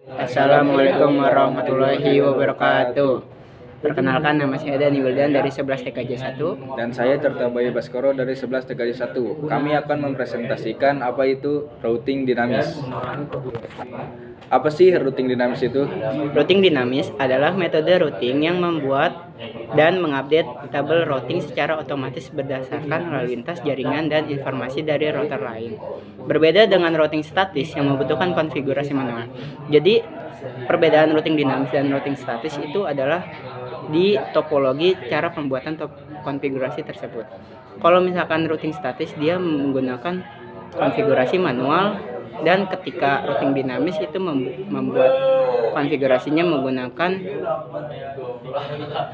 Assalamualaikum warahmatullahi wabarakatuh. Perkenalkan, nama saya Dani Wildan dari 11 TKJ 1. Dan saya Tirta Bayu Baskoro dari 11 TKJ 1. Kami akan mempresentasikan apa itu routing dinamis. Apa sih routing dinamis itu? Routing dinamis adalah metode routing yang membuat dan mengupdate tabel routing secara otomatis berdasarkan lalu lintas jaringan dan informasi dari router lain. Berbeda dengan routing statis yang membutuhkan konfigurasi manual. Jadi, perbedaan routing dinamis dan routing statis itu adalah di topologi cara pembuatan konfigurasi tersebut. Kalau misalkan routing statis, dia menggunakan konfigurasi manual, dan ketika routing dinamis itu membuat konfigurasinya menggunakan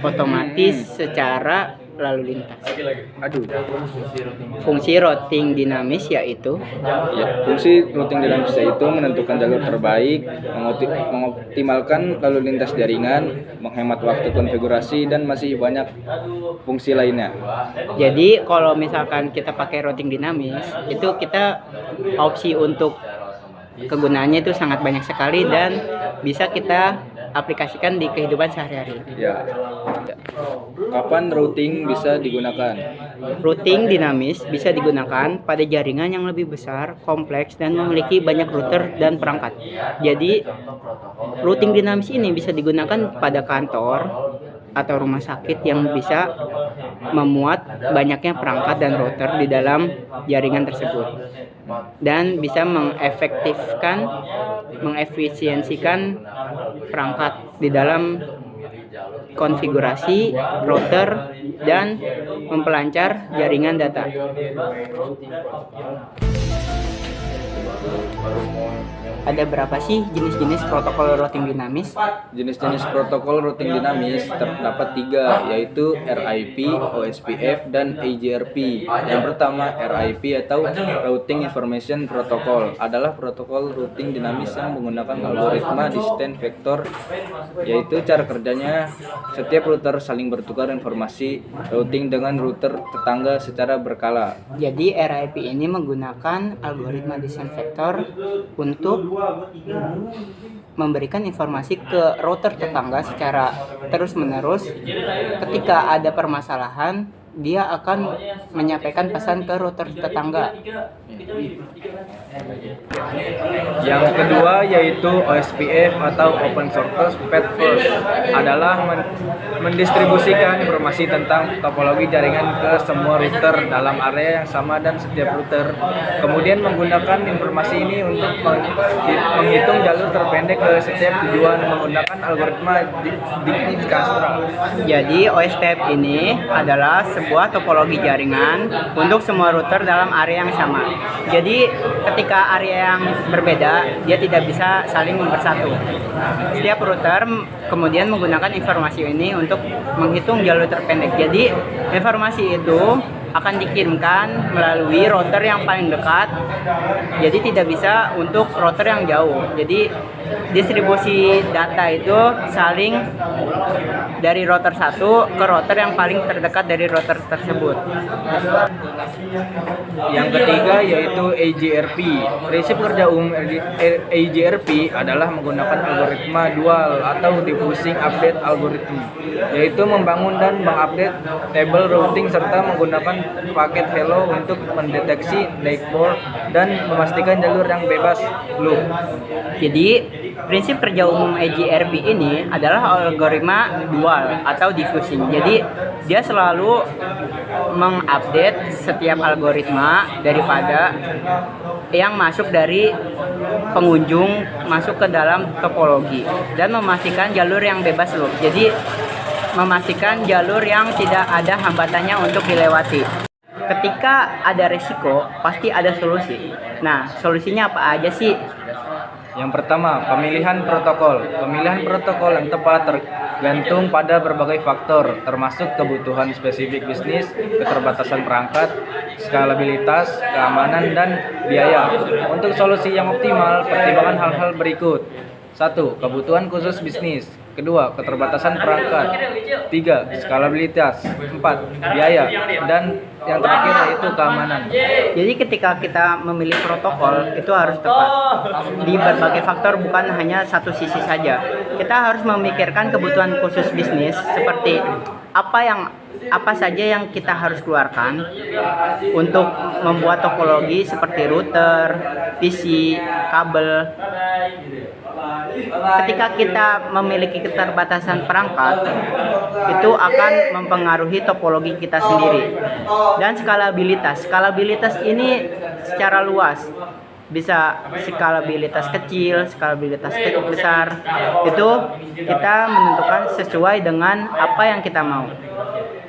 otomatis secara lalu lintas. Fungsi routing dinamis yaitu Fungsi routing dinamis yaitu menentukan jalur terbaik, mengoptimalkan lalu lintas jaringan, menghemat waktu konfigurasi, dan masih banyak fungsi lainnya. Jadi kalau misalkan kita pakai routing dinamis, itu kita opsi untuk kegunaannya itu sangat banyak sekali dan bisa kita aplikasikan di kehidupan sehari-hari. Ya. Kapan routing bisa digunakan? Routing dinamis bisa digunakan pada jaringan yang lebih besar, kompleks, dan memiliki banyak router dan perangkat. Jadi, routing dinamis ini bisa digunakan pada kantor atau rumah sakit yang bisa memuat banyaknya perangkat dan router di dalam jaringan tersebut, dan bisa mengefisiensikan perangkat di dalam konfigurasi router dan memperlancar jaringan data. Ada berapa sih jenis-jenis protokol routing dinamis? Jenis-jenis protokol routing dinamis terdapat 3, yaitu RIP, OSPF, dan AGRP. Yang pertama, RIP atau Routing Information Protocol adalah protokol routing dinamis yang menggunakan algoritma distant vector, yaitu cara kerjanya setiap router saling bertukar informasi routing dengan router tetangga secara berkala. Jadi RIP ini menggunakan algoritma distant vector untuk memberikan informasi ke router tetangga secara terus-menerus. Ketika ada permasalahan, dia akan menyampaikan pesan ke router tetangga. Yang kedua yaitu OSPF atau Open Source Path First, adalah mendistribusikan informasi tentang topologi jaringan ke semua router dalam area yang sama dan setiap router kemudian menggunakan informasi ini untuk menghitung jalur terpendek ke setiap tujuan menggunakan algoritma Dijkstra. Jadi OSPF ini adalah sebuah topologi jaringan untuk semua router dalam area yang sama. Jadi ketika area yang berbeda, dia tidak bisa saling bersatu. Setiap router kemudian menggunakan informasi ini untuk menghitung jalur terpendek. Jadi informasi itu akan dikirimkan melalui router yang paling dekat, jadi tidak bisa untuk router yang jauh. Jadi distribusi data itu saling dari router satu ke router yang paling terdekat dari router tersebut. Yang ketiga yaitu AGRP. Prinsip kerja umum AGRP adalah menggunakan algoritma dual atau diffusing update algorithm, yaitu membangun dan mengupdate table routing serta menggunakan paket hello untuk mendeteksi dashboard dan memastikan jalur yang bebas loop. Jadi prinsip kerja umum AGRP ini adalah algoritma dual atau diffusing. Jadi dia selalu mengupdate setiap algoritma daripada yang masuk dari pengunjung masuk ke dalam topologi dan memastikan jalur yang bebas loop. Jadi memastikan jalur yang tidak ada hambatannya untuk dilewati. Ketika ada resiko, pasti ada solusi. Nah, solusinya apa aja sih? Yang pertama, pemilihan protokol. Pemilihan protokol yang tepat tergantung pada berbagai faktor, termasuk kebutuhan spesifik bisnis, keterbatasan perangkat, skalabilitas, keamanan, dan biaya. Untuk solusi yang optimal, pertimbangan hal-hal berikut. 1. Kebutuhan khusus bisnis. 2. Keterbatasan perangkat. 3. Skalabilitas. 4. Biaya. Dan yang terakhir yaitu keamanan. Jadi ketika kita memilih protokol itu harus tepat di berbagai faktor, bukan hanya satu sisi saja. Kita harus memikirkan kebutuhan khusus bisnis seperti apa saja yang kita harus keluarkan untuk membuat topologi seperti router, PC, kabel. Ketika kita memiliki keterbatasan perangkat, itu akan mempengaruhi topologi kita sendiri. Dan skalabilitas ini secara luas, bisa skalabilitas kecil, skalabilitas besar. Itu kita menentukan sesuai dengan apa yang kita mau.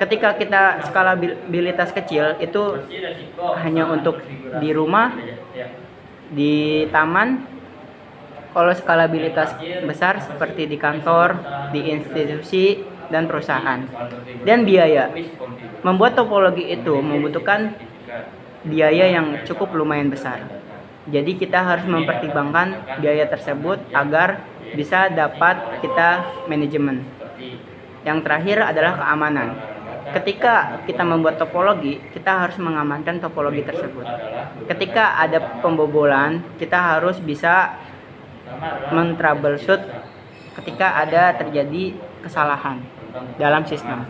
Ketika kita skalabilitas kecil itu hanya untuk di rumah, di taman. Kalau skalabilitas besar seperti di kantor, di institusi, dan perusahaan. Dan biaya. Membuat topologi itu membutuhkan biaya yang cukup lumayan besar. Jadi kita harus mempertimbangkan biaya tersebut agar bisa dapat kita manajemen. Yang terakhir adalah keamanan. Ketika kita membuat topologi, kita harus mengamankan topologi tersebut. Ketika ada pembobolan, kita harus bisa men-troubleshoot ketika ada terjadi kesalahan dalam sistem.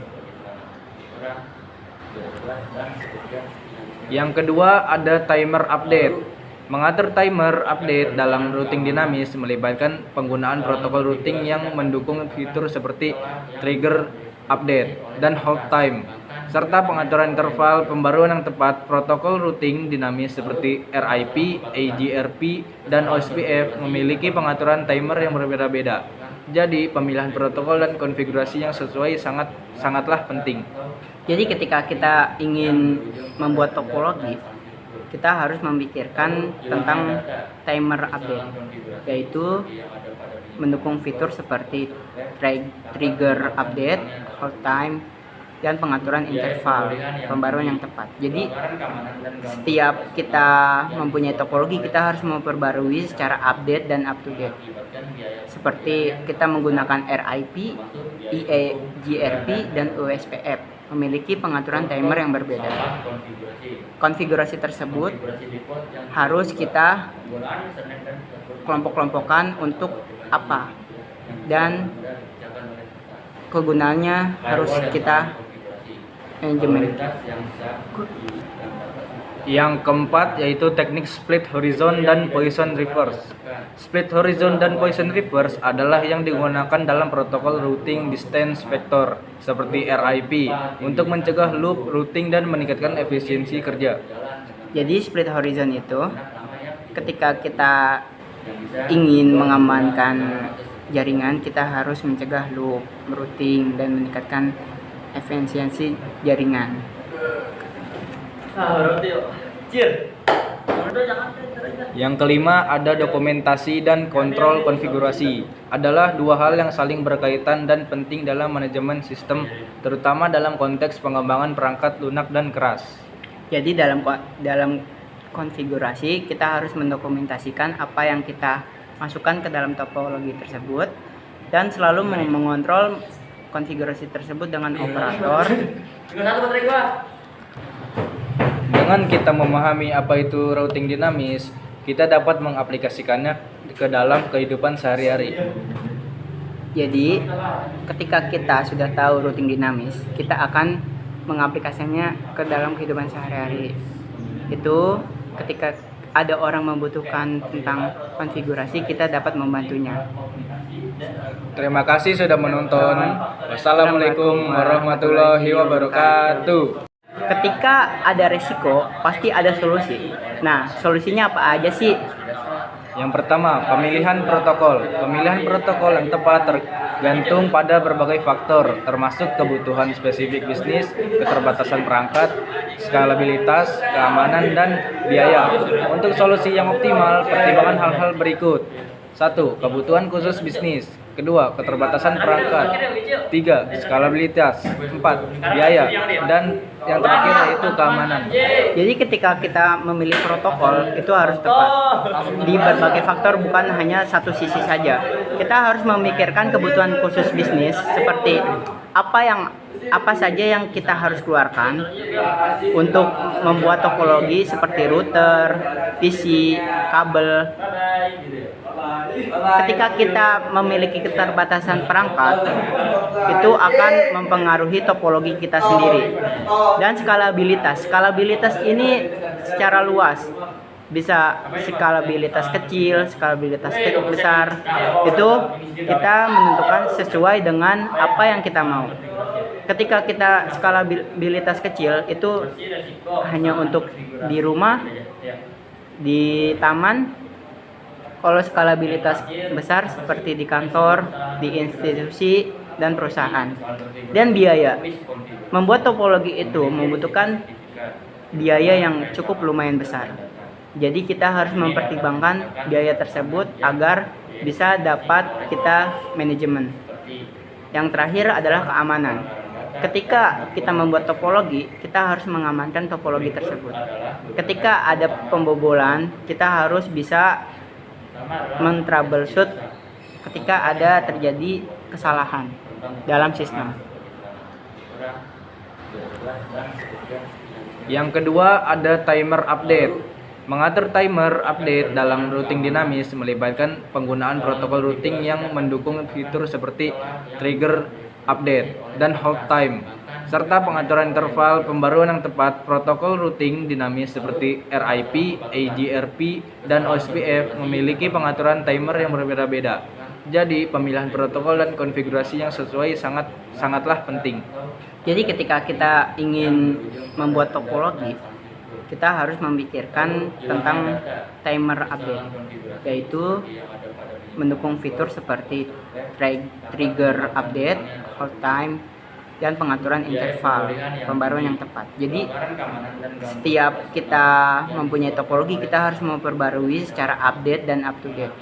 Yang kedua ada timer update. Mengatur timer update dalam routing dinamis melibatkan penggunaan protokol routing yang mendukung fitur seperti trigger update dan hold time, serta pengaturan interval pembaruan yang tepat. Protokol routing dinamis seperti RIP, AGRP, dan OSPF memiliki pengaturan timer yang berbeda-beda. Jadi, pemilihan protokol dan konfigurasi yang sesuai sangatlah penting. Jadi ketika kita ingin membuat topologi, kita harus memikirkan tentang timer update, yaitu mendukung fitur seperti trigger update, hold time, dan pengaturan interval pembaruan yang tepat. Jadi setiap kita mempunyai topologi, kita harus memperbarui secara update dan up to date. Seperti kita menggunakan RIP, EAGRP, dan OSPF memiliki pengaturan timer yang berbeda. Konfigurasi tersebut harus kita kelompok-kelompokkan untuk apa, dan kegunaannya harus kita manajemen. Yang keempat yaitu teknik split horizon dan Poisson reverse. Split horizon dan Poisson reverse adalah yang digunakan dalam protokol routing distance vector seperti RIP untuk mencegah loop routing dan meningkatkan efisiensi kerja. Jadi split horizon itu ketika kita ingin mengamankan jaringan, kita harus mencegah loop routing dan meningkatkan efisiensi jaringan. Yang kelima ada dokumentasi dan kontrol konfigurasi. Adalah dua hal yang saling berkaitan dan penting dalam manajemen sistem, terutama dalam konteks pengembangan perangkat lunak dan keras. Jadi dalam konfigurasi kita harus mendokumentasikan apa yang kita masukkan ke dalam topologi tersebut dan selalu mengontrol konfigurasi tersebut dengan operator. Dengan kita memahami apa itu routing dinamis, kita dapat mengaplikasikannya ke dalam kehidupan sehari-hari. Jadi, ketika kita sudah tahu routing dinamis, kita akan mengaplikasikannya ke dalam kehidupan sehari-hari. Itu ketika ada orang membutuhkan tentang konfigurasi, kita dapat membantunya. Terima kasih sudah menonton. Wassalamualaikum warahmatullahi wabarakatuh. Ketika ada resiko, pasti ada solusi. Nah, solusinya apa aja sih? Yang pertama, pemilihan protokol. Pemilihan protokol yang tepat tergantung pada berbagai faktor, termasuk kebutuhan spesifik bisnis, keterbatasan perangkat, skalabilitas, keamanan, dan biaya. Untuk solusi yang optimal, pertimbangan hal-hal berikut. 1. Kebutuhan khusus bisnis. 2. Keterbatasan perangkat. 3. Skalabilitas. 4. Biaya. Dan yang terakhir yaitu keamanan. Jadi ketika kita memilih protokol itu harus tepat di berbagai faktor, bukan hanya satu sisi saja. Kita harus memikirkan kebutuhan khusus bisnis seperti apa saja yang kita harus keluarkan untuk membuat topologi seperti router, PC, kabel. Ketika kita memiliki keterbatasan perangkat, itu akan mempengaruhi topologi kita sendiri. Dan skalabilitas ini secara luas. Bisa skalabilitas kecil, skalabilitas besar. Itu kita menentukan sesuai dengan apa yang kita mau. Ketika kita skalabilitas kecil itu hanya untuk di rumah, di taman. Kalau skalabilitas besar seperti di kantor, di institusi, dan perusahaan. Dan biaya. Membuat topologi itu membutuhkan biaya yang cukup lumayan besar. Jadi kita harus mempertimbangkan biaya tersebut agar bisa dapat kita manajemen. Yang terakhir adalah keamanan. Ketika kita membuat topologi, kita harus mengamankan topologi tersebut. Ketika ada pembobolan, kita harus bisa men-troubleshoot ketika ada terjadi kesalahan dalam sistem. Yang kedua ada timer update. Mengatur timer update dalam routing dinamis melibatkan penggunaan protokol routing yang mendukung fitur seperti trigger update dan hold time, serta pengaturan interval pembaruan yang tepat. Protokol routing dinamis seperti RIP, AGRP, dan OSPF memiliki pengaturan timer yang berbeda-beda. Jadi, pemilihan protokol dan konfigurasi yang sesuai sangatlah penting. Jadi ketika kita ingin membuat topologi, kita harus memikirkan tentang timer update, yaitu mendukung fitur seperti trigger update, hold time, dan pengaturan interval pembaruan yang tepat. Jadi setiap kita mempunyai topologi, kita harus memperbarui secara update dan up to date.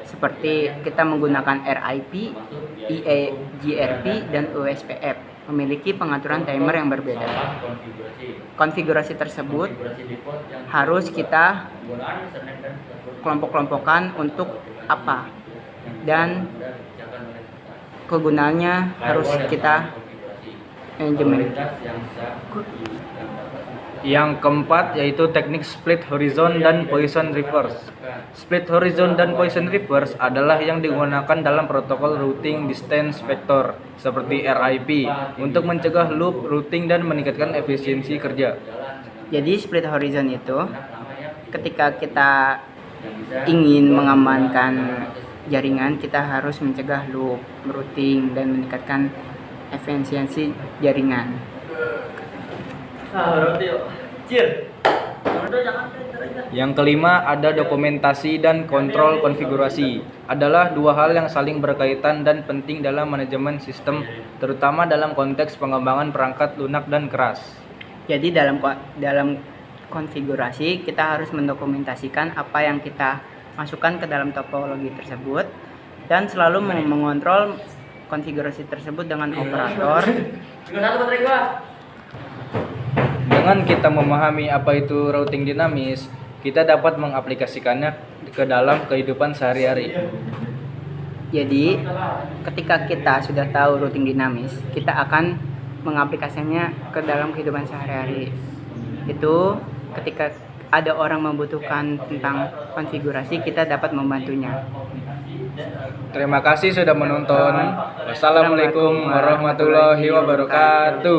Seperti kita menggunakan RIP, EAGRP, dan OSPF memiliki pengaturan timer yang berbeda. Konfigurasi tersebut harus kita kelompok-kelompokkan untuk apa, dan kegunaannya harus kita manajemen. Yang keempat yaitu teknik split horizon dan Poisson reverse. Split horizon dan Poisson reverse adalah yang digunakan dalam protokol routing distance vector seperti RIP untuk mencegah loop routing dan meningkatkan efisiensi kerja. Jadi split horizon itu ketika kita ingin mengamankan jaringan, kita harus mencegah loop routing dan meningkatkan efisiensi jaringan. Yang kelima ada dokumentasi dan kontrol konfigurasi. Adalah dua hal yang saling berkaitan dan penting dalam manajemen sistem, terutama dalam konteks pengembangan perangkat lunak dan keras. Jadi dalam konfigurasi kita harus mendokumentasikan apa yang kita masukkan ke dalam topologi tersebut dan selalu mengontrol konfigurasi tersebut dengan operator. Dengan kita memahami apa itu routing dinamis, kita dapat mengaplikasikannya ke dalam kehidupan sehari-hari. Jadi, ketika kita sudah tahu routing dinamis, kita akan mengaplikasikannya ke dalam kehidupan sehari-hari. Itu ketika ada orang membutuhkan tentang konfigurasi, kita dapat membantunya. Terima kasih sudah menonton. Wassalamualaikum warahmatullahi wabarakatuh.